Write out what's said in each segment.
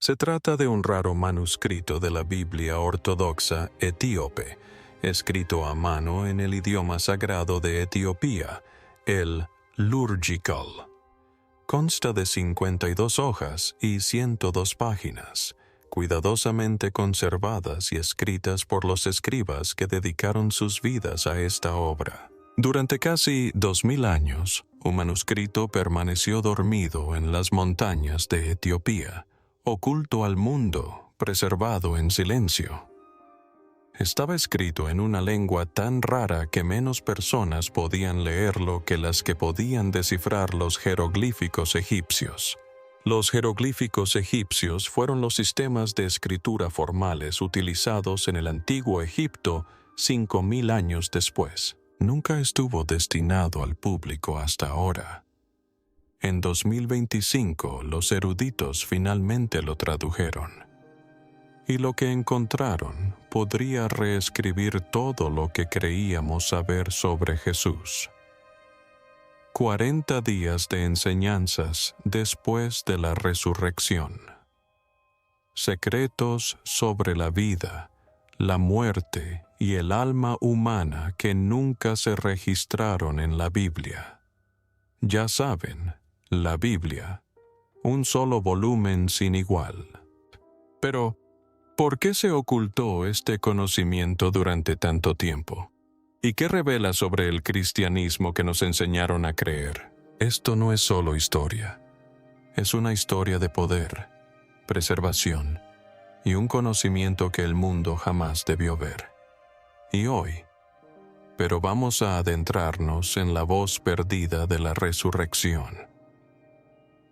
Se trata de un raro manuscrito de la Biblia ortodoxa etíope, escrito a mano en el idioma sagrado de Etiopía, el Lurgical. Consta de 52 hojas y 102 páginas, cuidadosamente conservadas y escritas por los escribas que dedicaron sus vidas a esta obra. Durante casi 2000 años, un manuscrito permaneció dormido en las montañas de Etiopía, oculto al mundo, preservado en silencio. Estaba escrito en una lengua tan rara que menos personas podían leerlo que las que podían descifrar los jeroglíficos egipcios. Los jeroglíficos egipcios fueron los sistemas de escritura formales utilizados en el antiguo Egipto 5000 años después. Nunca estuvo destinado al público hasta ahora. En 2025, los eruditos finalmente lo tradujeron. Y lo que encontraron podría reescribir todo lo que creíamos saber sobre Jesús. 40 días de enseñanzas después de la resurrección. Secretos sobre la vida, la muerte y el alma humana que nunca se registraron en la Biblia. Ya saben, la Biblia, un solo volumen sin igual. Pero, ¿por qué se ocultó este conocimiento durante tanto tiempo? ¿Y qué revela sobre el cristianismo que nos enseñaron a creer? Esto no es solo historia. Es una historia de poder, preservación y un conocimiento que el mundo jamás debió ver. Y hoy, pero vamos a adentrarnos en la voz perdida de la resurrección.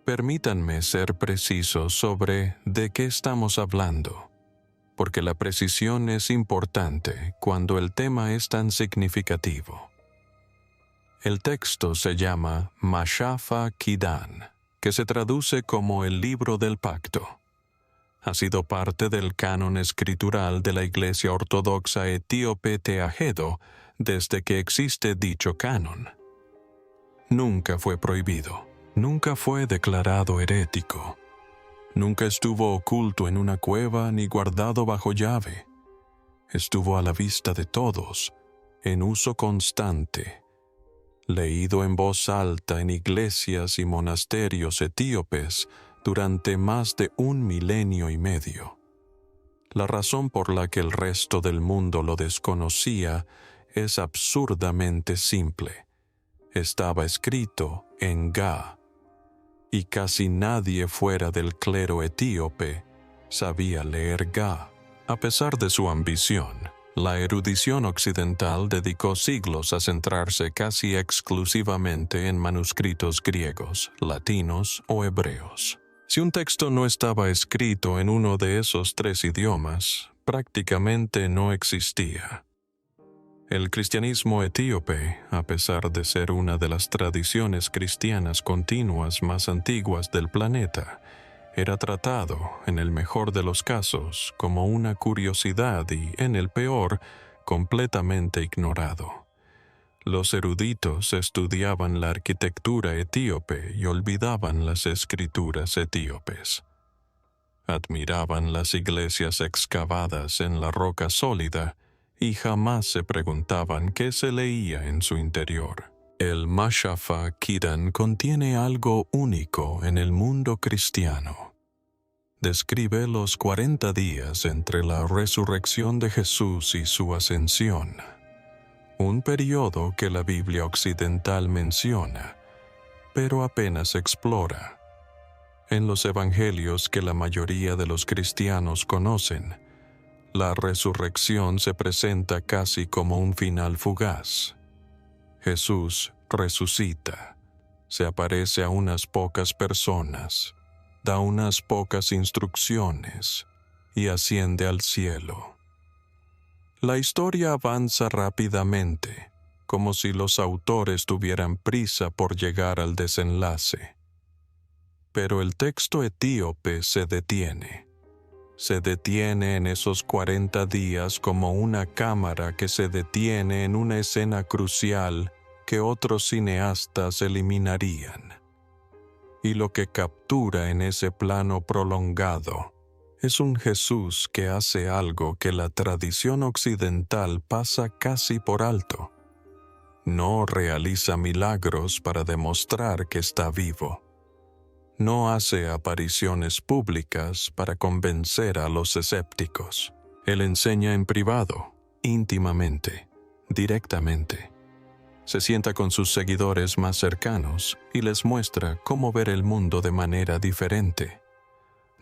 Permítanme ser precisos sobre de qué estamos hablando, porque la precisión es importante cuando el tema es tan significativo. El texto se llama Mashafa Kidan, que se traduce como el libro del pacto. Ha sido parte del canon escritural de la Iglesia Ortodoxa Etíope Teahedo desde que existe dicho canon. Nunca fue prohibido, nunca fue declarado herético. Nunca estuvo oculto en una cueva ni guardado bajo llave. Estuvo a la vista de todos, en uso constante, leído en voz alta en iglesias y monasterios etíopes durante más de 1 milenio y medio. La razón por la que el resto del mundo lo desconocía es absurdamente simple. Estaba escrito en Ga, y casi nadie fuera del clero etíope sabía leer Ga. A pesar de su ambición, la erudición occidental dedicó siglos a centrarse casi exclusivamente en manuscritos griegos, latinos o hebreos. Si un texto no estaba escrito en uno de esos 3 idiomas, prácticamente no existía. El cristianismo etíope, a pesar de ser una de las tradiciones cristianas continuas más antiguas del planeta, era tratado, en el mejor de los casos, como una curiosidad y, en el peor, completamente ignorado. Los eruditos estudiaban la arquitectura etíope y olvidaban las escrituras etíopes. Admiraban las iglesias excavadas en la roca sólida y jamás se preguntaban qué se leía en su interior. El Mashafa Kidan contiene algo único en el mundo cristiano. Describe los 40 días entre la resurrección de Jesús y su ascensión, un periodo que la Biblia occidental menciona, pero apenas explora. En los evangelios que la mayoría de los cristianos conocen, la resurrección se presenta casi como un final fugaz. Jesús resucita, se aparece a unas pocas personas, da unas pocas instrucciones y asciende al cielo. La historia avanza rápidamente, como si los autores tuvieran prisa por llegar al desenlace. Pero el texto etíope se detiene. Se detiene en esos 40 días como una cámara que se detiene en una escena crucial que otros cineastas eliminarían. Y lo que captura en ese plano prolongado Es un Jesús que hace algo que la tradición occidental pasa casi por alto. No realiza milagros para demostrar que está vivo. No hace apariciones públicas para convencer a los escépticos. Él enseña en privado, íntimamente, directamente. Se sienta con sus seguidores más cercanos y les muestra cómo ver el mundo de manera diferente.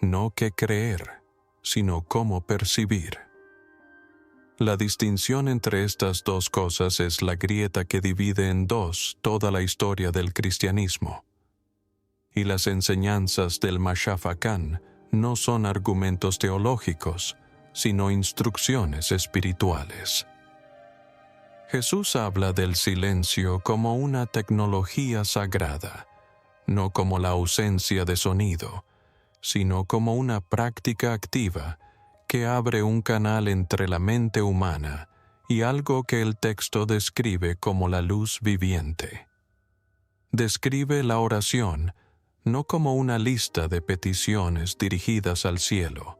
No qué creer, sino cómo percibir. La distinción entre estas dos cosas es la grieta que divide en dos toda la historia del cristianismo. Y las enseñanzas del Mashafakán no son argumentos teológicos, sino instrucciones espirituales. Jesús habla del silencio como una tecnología sagrada, no como la ausencia de sonido, sino como una práctica activa que abre un canal entre la mente humana y algo que el texto describe como la luz viviente. Describe la oración no como una lista de peticiones dirigidas al cielo,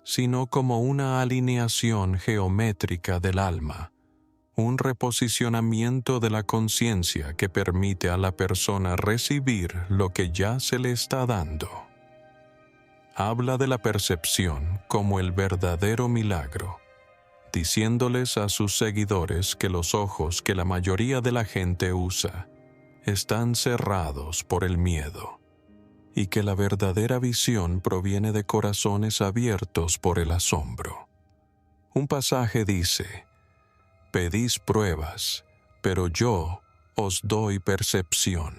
sino como una alineación geométrica del alma, un reposicionamiento de la conciencia que permite a la persona recibir lo que ya se le está dando. Habla de la percepción como el verdadero milagro, diciéndoles a sus seguidores que los ojos que la mayoría de la gente usa están cerrados por el miedo, y que la verdadera visión proviene de corazones abiertos por el asombro. Un pasaje dice: «Pedís pruebas, pero yo os doy percepción.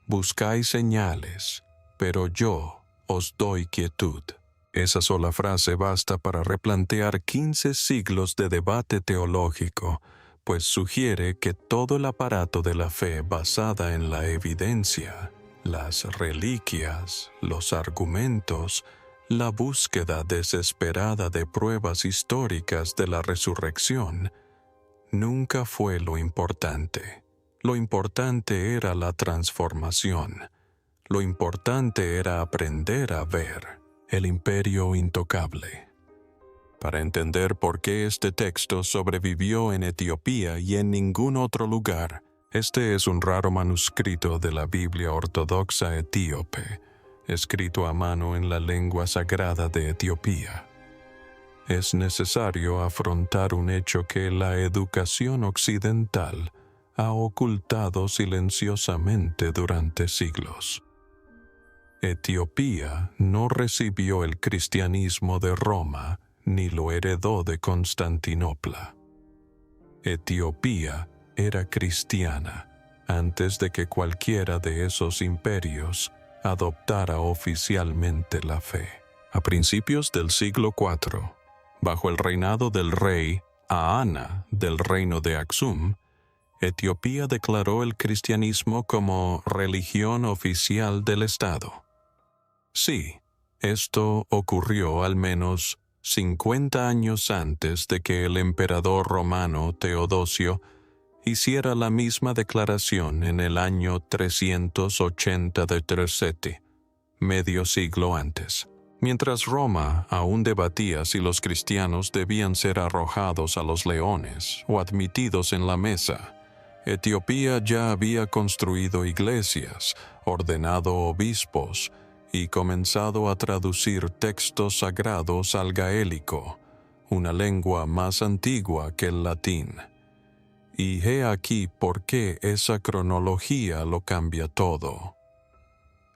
Buscáis señales, pero yo os doy quietud». Esa sola frase basta para replantear 15 siglos de debate teológico, pues sugiere que todo el aparato de la fe basada en la evidencia, las reliquias, los argumentos, la búsqueda desesperada de pruebas históricas de la resurrección, nunca fue lo importante. Lo importante era la transformación. Lo importante era aprender a ver el imperio intocable. Para entender por qué este texto sobrevivió en Etiopía y en ningún otro lugar, este es un raro manuscrito de la Biblia ortodoxa etíope, escrito a mano en la lengua sagrada de Etiopía. Es necesario afrontar un hecho que la educación occidental ha ocultado silenciosamente durante siglos. Etiopía no recibió el cristianismo de Roma ni lo heredó de Constantinopla. Etiopía era cristiana antes de que cualquiera de esos imperios adoptara oficialmente la fe. A principios del siglo IV, bajo el reinado del rey Ahana del reino de Aksum, Etiopía declaró el cristianismo como religión oficial del Estado. Sí, esto ocurrió al menos 50 años antes de que el emperador romano Teodosio hiciera la misma declaración en el año 380 de Trecete, medio siglo antes. Mientras Roma aún debatía si los cristianos debían ser arrojados a los leones o admitidos en la mesa, Etiopía ya había construido iglesias, ordenado obispos y comenzado a traducir textos sagrados al gaélico, una lengua más antigua que el latín. Y he aquí por qué esa cronología lo cambia todo.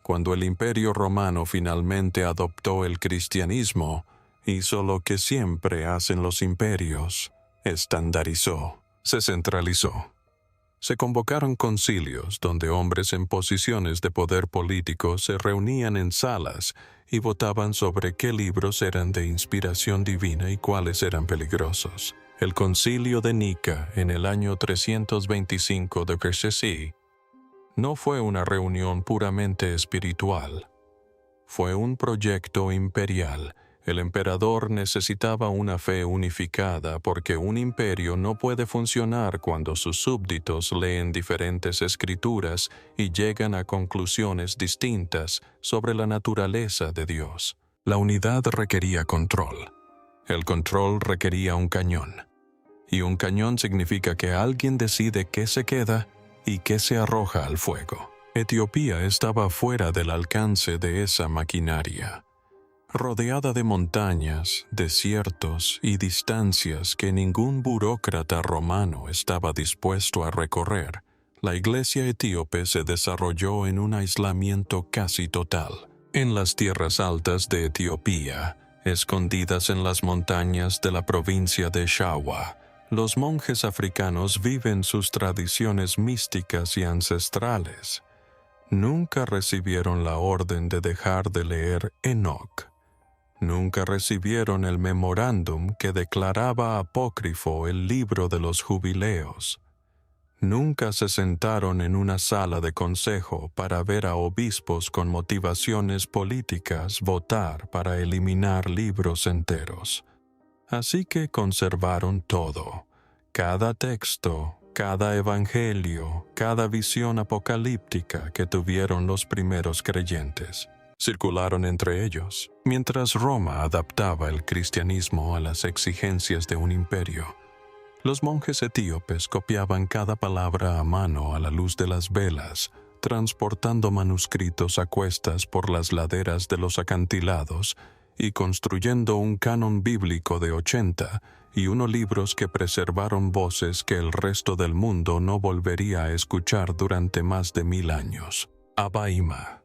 Cuando el Imperio Romano finalmente adoptó el cristianismo, hizo lo que siempre hacen los imperios: estandarizó, se centralizó. Se convocaron concilios donde hombres en posiciones de poder político se reunían en salas y votaban sobre qué libros eran de inspiración divina y cuáles eran peligrosos. El concilio de Nica en el año 325 de BC no fue una reunión puramente espiritual. Fue un proyecto imperial. El emperador necesitaba una fe unificada porque un imperio no puede funcionar cuando sus súbditos leen diferentes escrituras y llegan a conclusiones distintas sobre la naturaleza de Dios. La unidad requería control. El control requería un cañón. Y un cañón significa que alguien decide qué se queda y qué se arroja al fuego. Etiopía estaba fuera del alcance de esa maquinaria. Rodeada de montañas, desiertos y distancias que ningún burócrata romano estaba dispuesto a recorrer, la iglesia etíope se desarrolló en un aislamiento casi total. En las tierras altas de Etiopía, escondidas en las montañas de la provincia de Shawa, los monjes africanos viven sus tradiciones místicas y ancestrales. Nunca recibieron la orden de dejar de leer Enoch. Nunca recibieron el memorándum que declaraba apócrifo el libro de los jubileos. Nunca se sentaron en una sala de consejo para ver a obispos con motivaciones políticas votar para eliminar libros enteros. Así que conservaron todo, cada texto, cada evangelio, cada visión apocalíptica que tuvieron los primeros creyentes. Circularon entre ellos, mientras Roma adaptaba el cristianismo a las exigencias de un imperio. Los monjes etíopes copiaban cada palabra a mano a la luz de las velas, transportando manuscritos a cuestas por las laderas de los acantilados y construyendo un canon bíblico de 80 y unos libros que preservaron voces que el resto del mundo no volvería a escuchar durante más de 1000 años. Abaima,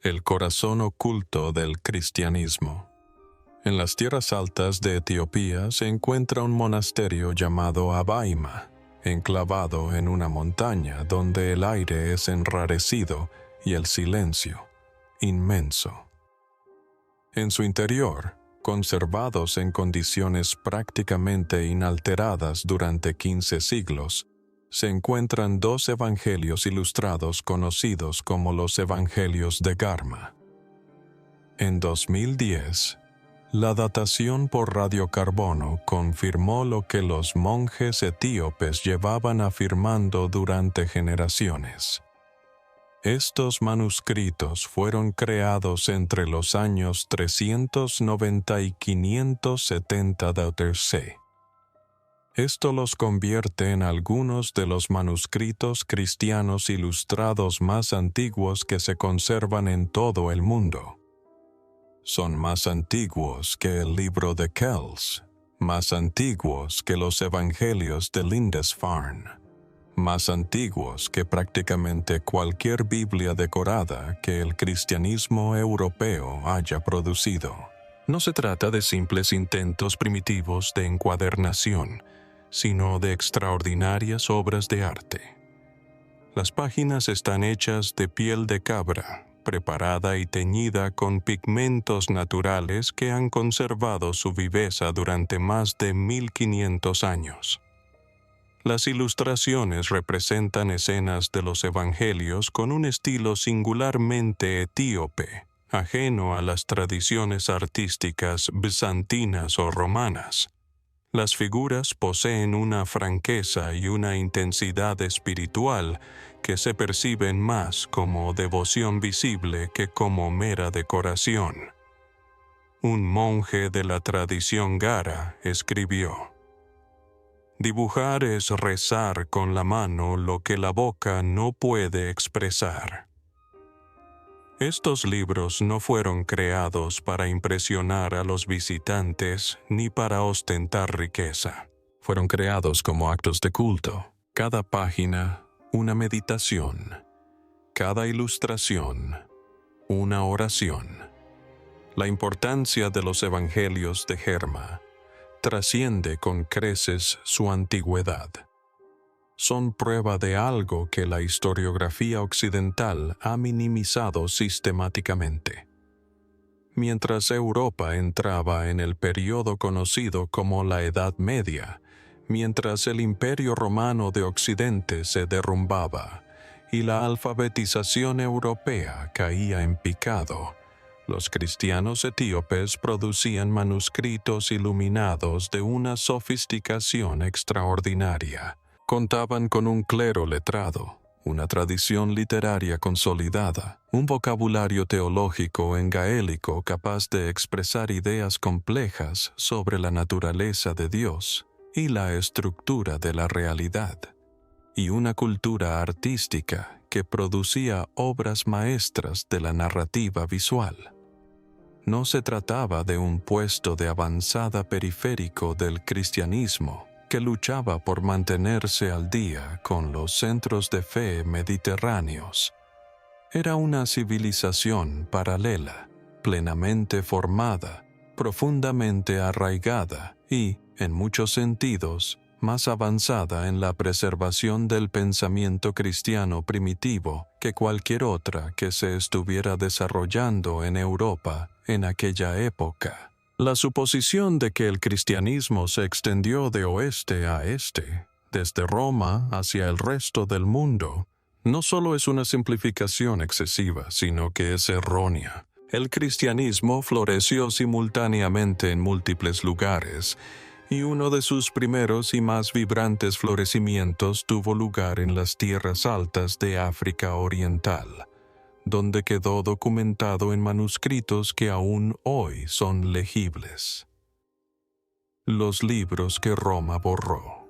el corazón oculto del cristianismo. En las tierras altas de Etiopía se encuentra un monasterio llamado Abaima, enclavado en una montaña donde el aire es enrarecido y el silencio inmenso. En su interior, conservados en condiciones prácticamente inalteradas durante 15 siglos, se encuentran 2 evangelios ilustrados conocidos como los Evangelios de Garma. En 2010, la datación por radiocarbono confirmó lo que los monjes etíopes llevaban afirmando durante generaciones. Estos manuscritos fueron creados entre los años 390 y 570 d.C. Esto los convierte en algunos de los manuscritos cristianos ilustrados más antiguos que se conservan en todo el mundo. Son más antiguos que el libro de Kells, más antiguos que los evangelios de Lindisfarne, más antiguos que prácticamente cualquier Biblia decorada que el cristianismo europeo haya producido. No se trata de simples intentos primitivos de encuadernación, sino de extraordinarias obras de arte. Las páginas están hechas de piel de cabra, preparada y teñida con pigmentos naturales que han conservado su viveza durante más de 1500 años. Las ilustraciones representan escenas de los evangelios con un estilo singularmente etíope, ajeno a las tradiciones artísticas bizantinas o romanas. Las figuras poseen una franqueza y una intensidad espiritual que se perciben más como devoción visible que como mera decoración. Un monje de la tradición Gara escribió: «Dibujar es rezar con la mano lo que la boca no puede expresar». Estos libros no fueron creados para impresionar a los visitantes ni para ostentar riqueza. Fueron creados como actos de culto. Cada página, una meditación. Cada ilustración, una oración. La importancia de los evangelios de Germa trasciende con creces su antigüedad. Son prueba de algo que la historiografía occidental ha minimizado sistemáticamente. Mientras Europa entraba en el periodo conocido como la Edad Media, mientras el Imperio Romano de Occidente se derrumbaba y la alfabetización europea caía en picado, los cristianos etíopes producían manuscritos iluminados de una sofisticación extraordinaria. Contaban con un clero letrado, una tradición literaria consolidada, un vocabulario teológico en gaélico capaz de expresar ideas complejas sobre la naturaleza de Dios y la estructura de la realidad, y una cultura artística que producía obras maestras de la narrativa visual. No se trataba de un puesto de avanzada periférico del cristianismo que luchaba por mantenerse al día con los centros de fe mediterráneos. Era una civilización paralela, plenamente formada, profundamente arraigada y, en muchos sentidos, más avanzada en la preservación del pensamiento cristiano primitivo que cualquier otra que se estuviera desarrollando en Europa en aquella época. La suposición de que el cristianismo se extendió de oeste a este, desde Roma hacia el resto del mundo, no solo es una simplificación excesiva, sino que es errónea. El cristianismo floreció simultáneamente en múltiples lugares, y uno de sus primeros y más vibrantes florecimientos tuvo lugar en las tierras altas de África Oriental, donde quedó documentado en manuscritos que aún hoy son legibles. Los libros que Roma borró.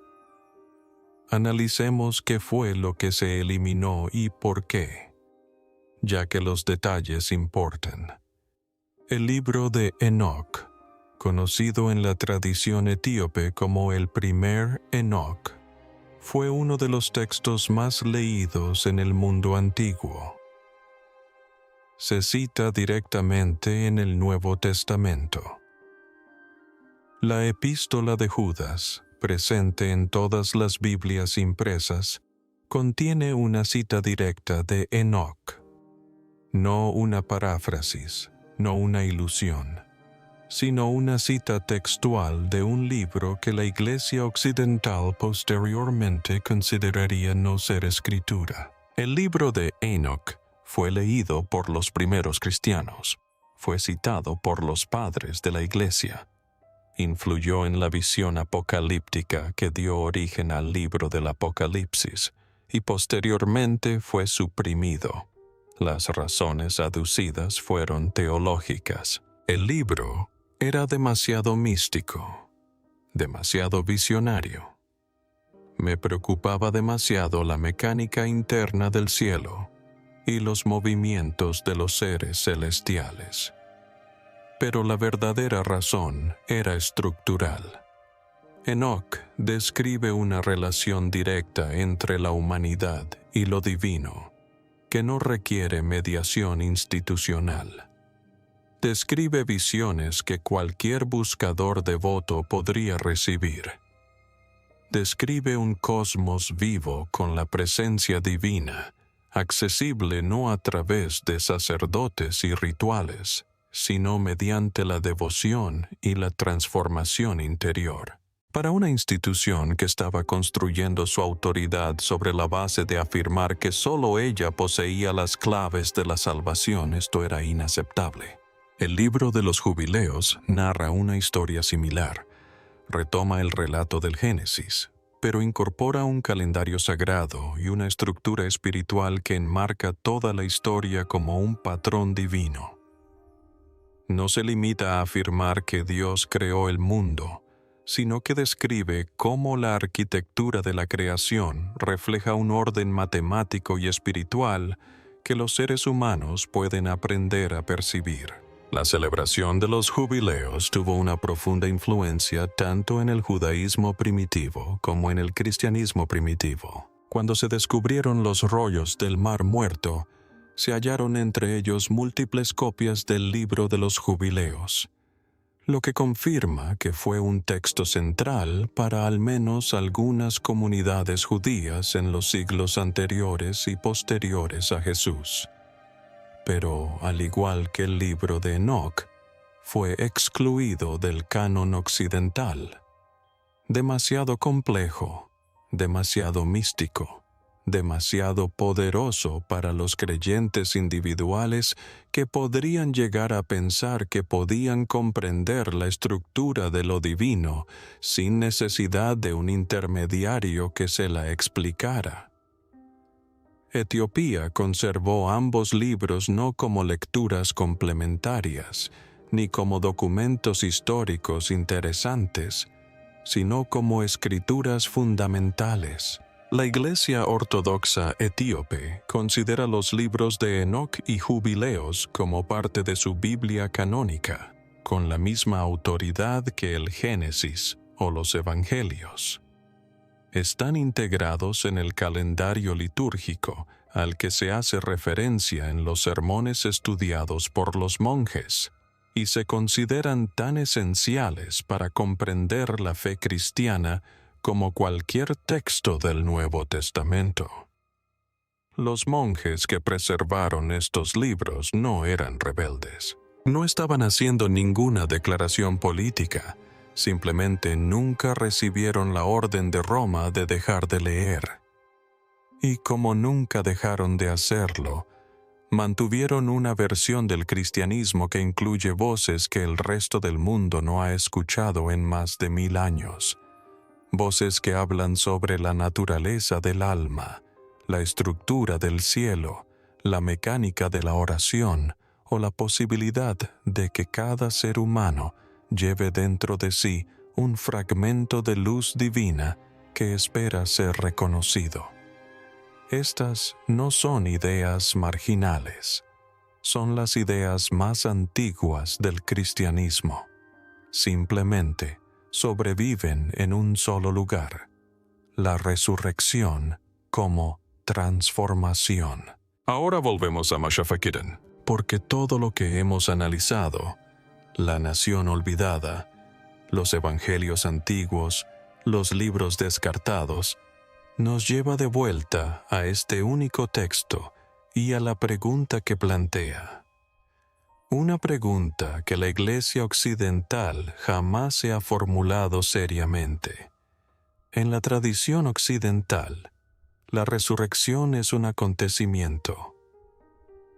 Analicemos qué fue lo que se eliminó y por qué, ya que los detalles importan. El libro de Enoc, conocido en la tradición etíope como el primer Enoc, fue uno de los textos más leídos en el mundo antiguo. Se cita directamente en el Nuevo Testamento. La Epístola de Judas, presente en todas las Biblias impresas, contiene una cita directa de Enoc. No una paráfrasis, no una ilusión, sino una cita textual de un libro que la Iglesia Occidental posteriormente consideraría no ser escritura. El libro de Enoc fue leído por los primeros cristianos, fue citado por los padres de la Iglesia, influyó en la visión apocalíptica que dio origen al libro del Apocalipsis y posteriormente fue suprimido. Las razones aducidas fueron teológicas. El libro era demasiado místico, demasiado visionario. Me preocupaba demasiado la mecánica interna del cielo y los movimientos de los seres celestiales. Pero la verdadera razón era estructural. Enoc describe una relación directa entre la humanidad y lo divino, que no requiere mediación institucional. Describe visiones que cualquier buscador devoto podría recibir. Describe un cosmos vivo con la presencia divina, accesible no a través de sacerdotes y rituales, sino mediante la devoción y la transformación interior. Para una institución que estaba construyendo su autoridad sobre la base de afirmar que solo ella poseía las claves de la salvación, esto era inaceptable. El libro de los Jubileos narra una historia similar. Retoma el relato del Génesis, pero incorpora un calendario sagrado y una estructura espiritual que enmarca toda la historia como un patrón divino. No se limita a afirmar que Dios creó el mundo, sino que describe cómo la arquitectura de la creación refleja un orden matemático y espiritual que los seres humanos pueden aprender a percibir. La celebración de los jubileos tuvo una profunda influencia tanto en el judaísmo primitivo como en el cristianismo primitivo. Cuando se descubrieron los rollos del Mar Muerto, se hallaron entre ellos múltiples copias del libro de los jubileos, lo que confirma que fue un texto central para al menos algunas comunidades judías en los siglos anteriores y posteriores a Jesús. Pero, al igual que el libro de Enoc, fue excluido del canon occidental. Demasiado complejo, demasiado místico, demasiado poderoso para los creyentes individuales que podrían llegar a pensar que podían comprender la estructura de lo divino sin necesidad de un intermediario que se la explicara. Etiopía conservó ambos libros no como lecturas complementarias, ni como documentos históricos interesantes, sino como escrituras fundamentales. La Iglesia Ortodoxa etíope considera los libros de Enoc y Jubileos como parte de su Biblia canónica, con la misma autoridad que el Génesis o los Evangelios. Están integrados en el calendario litúrgico al que se hace referencia en los sermones estudiados por los monjes, y se consideran tan esenciales para comprender la fe cristiana como cualquier texto del Nuevo Testamento. Los monjes que preservaron estos libros no eran rebeldes. No estaban haciendo ninguna declaración política, simplemente nunca recibieron la orden de Roma de dejar de leer. Y como nunca dejaron de hacerlo, mantuvieron una versión del cristianismo que incluye voces que el resto del mundo no ha escuchado en más de 1000 años. Voces que hablan sobre la naturaleza del alma, la estructura del cielo, la mecánica de la oración o la posibilidad de que cada ser humano lleve dentro de sí un fragmento de luz divina que espera ser reconocido. Estas no son ideas marginales, son las ideas más antiguas del cristianismo. Simplemente sobreviven en un solo lugar: la resurrección como transformación. Ahora volvemos a Mashafakiden, porque todo lo que hemos analizado, la nación olvidada, los evangelios antiguos, los libros descartados, nos lleva de vuelta a este único texto y a la pregunta que plantea. Una pregunta que la Iglesia occidental jamás se ha formulado seriamente. En la tradición occidental, la resurrección es un acontecimiento.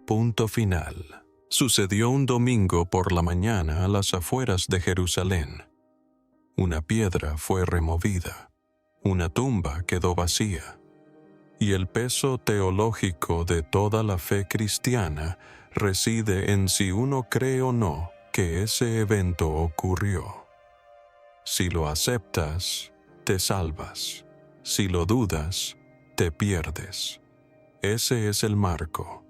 Punto final. Sucedió un domingo por la mañana a las afueras de Jerusalén. Una piedra fue removida. Una tumba quedó vacía. Y el peso teológico de toda la fe cristiana reside en si uno cree o no que ese evento ocurrió. Si lo aceptas, te salvas. Si lo dudas, te pierdes. Ese es el marco.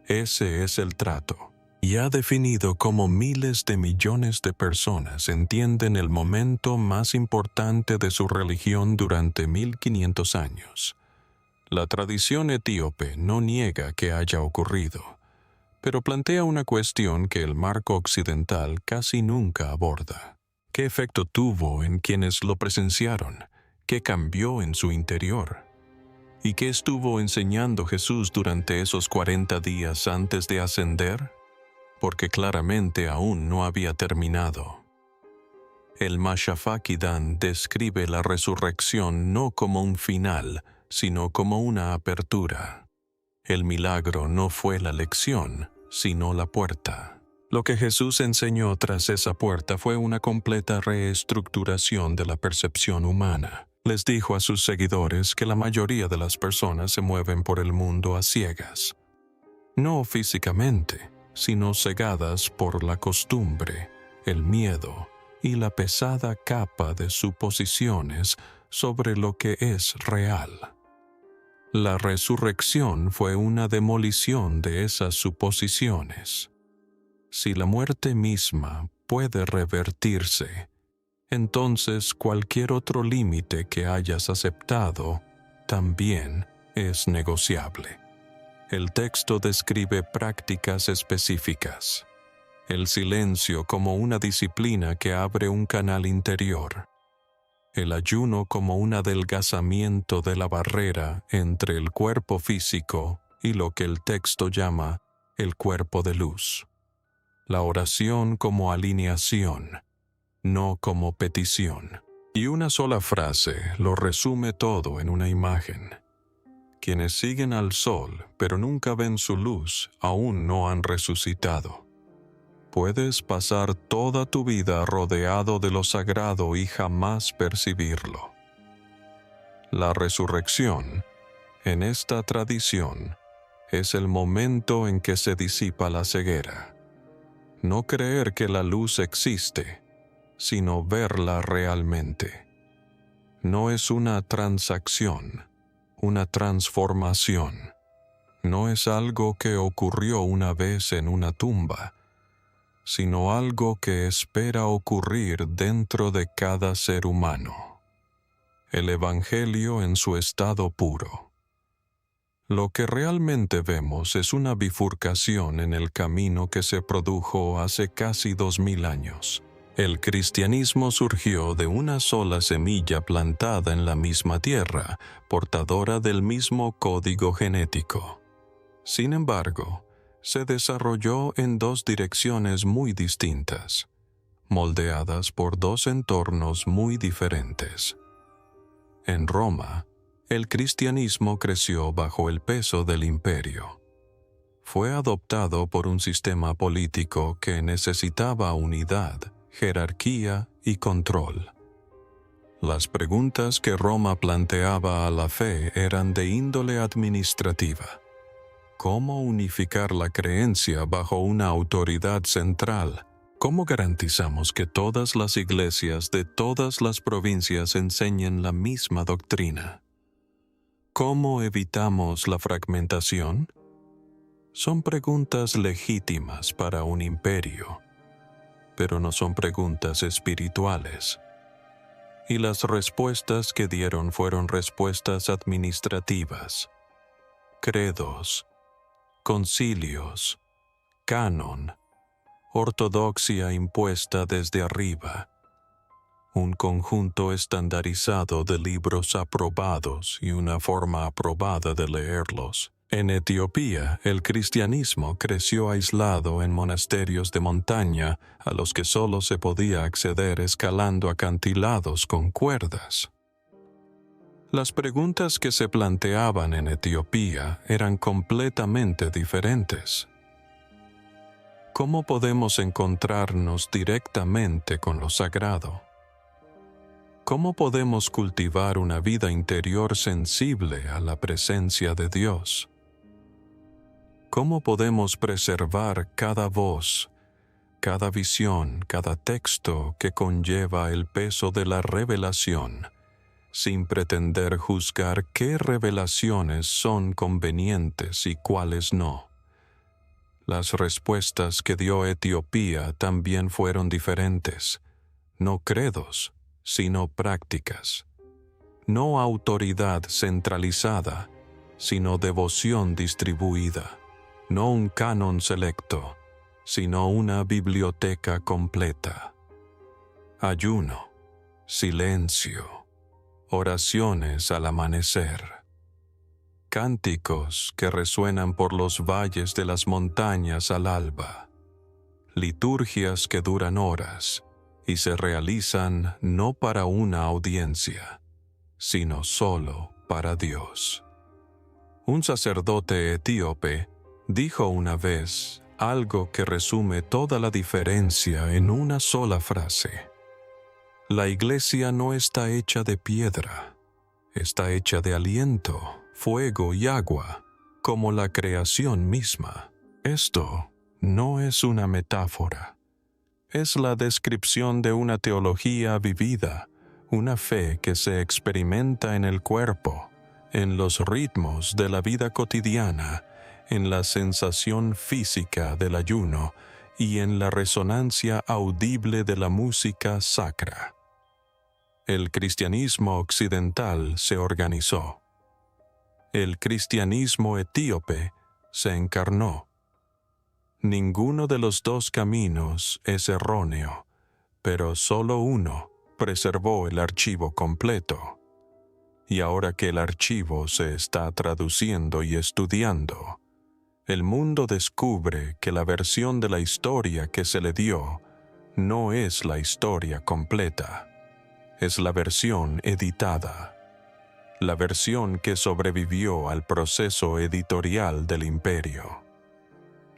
Ese es el trato. Y ha definido cómo miles de millones de personas entienden el momento más importante de su religión durante 1500 años. La tradición etíope no niega que haya ocurrido, pero plantea una cuestión que el marco occidental casi nunca aborda. ¿Qué efecto tuvo en quienes lo presenciaron? ¿Qué cambió en su interior? ¿Y qué estuvo enseñando Jesús durante esos 40 días antes de ascender? Porque claramente aún no había terminado. El Mashafakhidan describe la resurrección no como un final, sino como una apertura. El milagro no fue la lección, sino la puerta. Lo que Jesús enseñó tras esa puerta fue una completa reestructuración de la percepción humana. Les dijo a sus seguidores que la mayoría de las personas se mueven por el mundo a ciegas. No físicamente, sino cegadas por la costumbre, el miedo y la pesada capa de suposiciones sobre lo que es real. La resurrección fue una demolición de esas suposiciones. Si la muerte misma puede revertirse, entonces cualquier otro límite que hayas aceptado también es negociable. El texto describe prácticas específicas. El silencio como una disciplina que abre un canal interior. El ayuno como un adelgazamiento de la barrera entre el cuerpo físico y lo que el texto llama el cuerpo de luz. La oración como alineación, no como petición. Y una sola frase lo resume todo en una imagen. Quienes siguen al sol, pero nunca ven su luz, aún no han resucitado. Puedes pasar toda tu vida rodeado de lo sagrado y jamás percibirlo. La resurrección En esta tradición es el momento en que se disipa la ceguera. No creer que la luz existe, sino verla realmente. No es una transacción, una transformación. No es algo que ocurrió una vez en una tumba, sino algo que espera ocurrir dentro de cada ser humano. El Evangelio en su estado puro. Lo que realmente vemos es una bifurcación en el camino que se produjo hace casi 2000 años. El cristianismo surgió de una sola semilla plantada en la misma tierra, portadora del mismo código genético. Sin embargo, se desarrolló en dos direcciones muy distintas, moldeadas por dos entornos muy diferentes. En Roma, el cristianismo creció bajo el peso del imperio. Fue adoptado por un sistema político que necesitaba unidad, jerarquía y control. Las preguntas que Roma planteaba a la fe eran de índole administrativa. ¿Cómo unificar la creencia bajo una autoridad central? ¿Cómo garantizamos que todas las iglesias de todas las provincias enseñen la misma doctrina? ¿Cómo evitamos la fragmentación? Son preguntas legítimas para un imperio, pero no son preguntas espirituales. Y las respuestas que dieron fueron respuestas administrativas, credos, concilios, canon, ortodoxia impuesta desde arriba, un conjunto estandarizado de libros aprobados y una forma aprobada de leerlos. En Etiopía, el cristianismo creció aislado en monasterios de montaña a los que solo se podía acceder escalando acantilados con cuerdas. Las preguntas que se planteaban en Etiopía eran completamente diferentes. ¿Cómo podemos encontrarnos directamente con lo sagrado? ¿Cómo podemos cultivar una vida interior sensible a la presencia de Dios? ¿Cómo podemos preservar cada voz, cada visión, cada texto que conlleva el peso de la revelación, sin pretender juzgar qué revelaciones son convenientes y cuáles no? Las respuestas que dio Etiopía también fueron diferentes, no credos, sino prácticas. No autoridad centralizada, sino devoción distribuida. No un canon selecto, sino una biblioteca completa. Ayuno, silencio, oraciones al amanecer. Cánticos que resuenan por los valles de las montañas al alba. Liturgias que duran horas y se realizan no para una audiencia, sino solo para Dios. Un sacerdote etíope dijo una vez algo que resume toda la diferencia en una sola frase. La iglesia no está hecha de piedra, está hecha de aliento, fuego y agua, como la creación misma. Esto no es una metáfora. Es la descripción de una teología vivida, una fe que se experimenta en el cuerpo, en los ritmos de la vida cotidiana, en la sensación física del ayuno y en la resonancia audible de la música sacra. El cristianismo occidental se organizó. El cristianismo etíope se encarnó. Ninguno de los dos caminos es erróneo, pero solo uno preservó el archivo completo. Y ahora que el archivo se está traduciendo y estudiando, el mundo descubre que la versión de la historia que se le dio no es la historia completa, es la versión editada, la versión que sobrevivió al proceso editorial del imperio.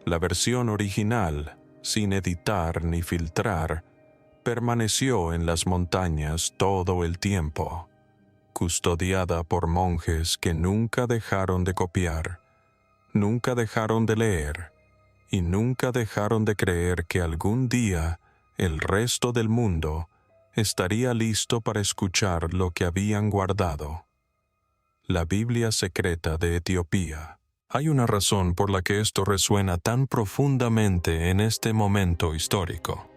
La versión original, sin editar ni filtrar, permaneció en las montañas todo el tiempo, custodiada por monjes que nunca dejaron de copiar, nunca dejaron de leer y nunca dejaron de creer que algún día el resto del mundo estaría listo para escuchar lo que habían guardado. La Biblia secreta de Etiopía. Hay una razón por la que esto resuena tan profundamente en este momento histórico.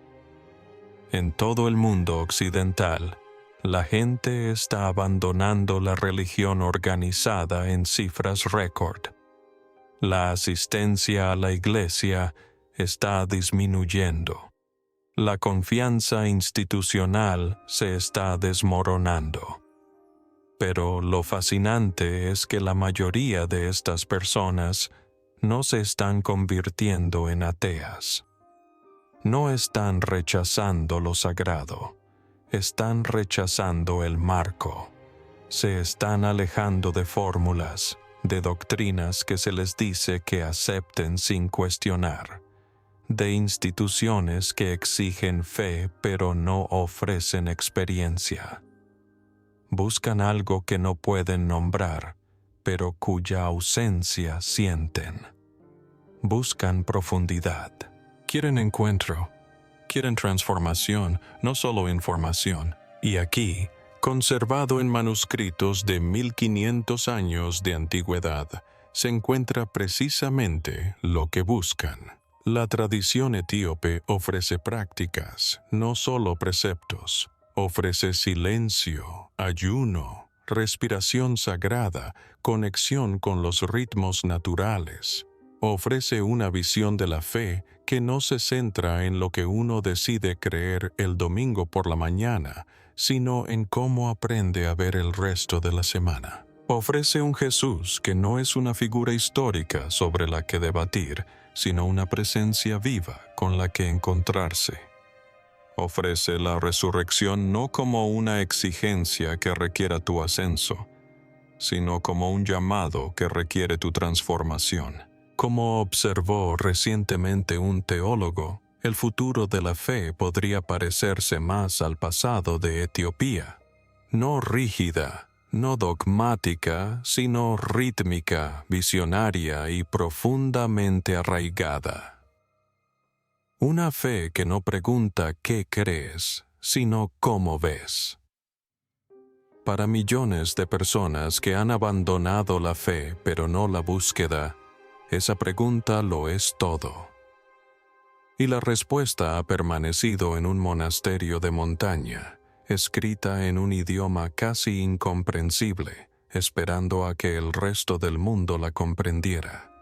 En todo el mundo occidental, la gente está abandonando la religión organizada en cifras récord. La asistencia a la iglesia está disminuyendo. La confianza institucional se está desmoronando. Pero lo fascinante es que la mayoría de estas personas no se están convirtiendo en ateas. No están rechazando lo sagrado, están rechazando el marco. Se están alejando de fórmulas, de doctrinas que se les dice que acepten sin cuestionar, de instituciones que exigen fe pero no ofrecen experiencia. Buscan algo que no pueden nombrar, pero cuya ausencia sienten. Buscan profundidad. Quieren encuentro. Quieren transformación, no solo información. Y aquí, conservado en manuscritos de 1500 años de antigüedad, se encuentra precisamente lo que buscan. La tradición etíope ofrece prácticas, no solo preceptos. Ofrece silencio, ayuno, respiración sagrada, conexión con los ritmos naturales. Ofrece una visión de la fe que no se centra en lo que uno decide creer el domingo por la mañana, sino en cómo aprende a ver el resto de la semana. Ofrece un Jesús que no es una figura histórica sobre la que debatir, sino una presencia viva con la que encontrarse. Ofrece la resurrección no como una exigencia que requiera tu ascenso, sino como un llamado que requiere tu transformación. Como observó recientemente un teólogo, el futuro de la fe podría parecerse más al pasado de Etiopía, no rígida, no dogmática, sino rítmica, visionaria y profundamente arraigada. Una fe que no pregunta qué crees, sino cómo ves. Para millones de personas que han abandonado la fe pero no la búsqueda, esa pregunta lo es todo. Y la respuesta ha permanecido en un monasterio de montaña, escrita en un idioma casi incomprensible, esperando a que el resto del mundo la comprendiera.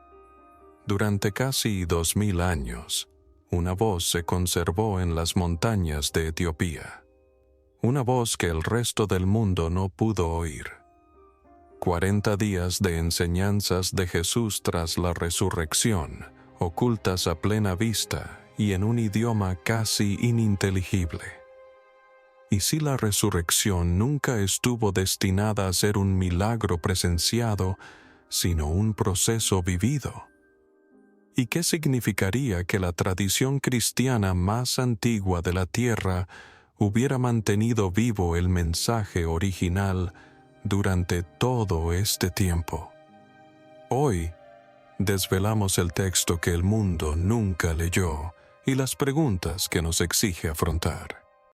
Durante casi 2000 años, una voz se conservó en las montañas de Etiopía. Una voz que el resto del mundo no pudo oír. 40 días de enseñanzas de Jesús tras la resurrección, ocultas a plena vista y en un idioma casi ininteligible. ¿Y si la resurrección nunca estuvo destinada a ser un milagro presenciado, sino un proceso vivido? ¿Y qué significaría que la tradición cristiana más antigua de la tierra hubiera mantenido vivo el mensaje original durante todo este tiempo? Hoy, desvelamos el texto que el mundo nunca leyó y las preguntas que nos exige afrontar.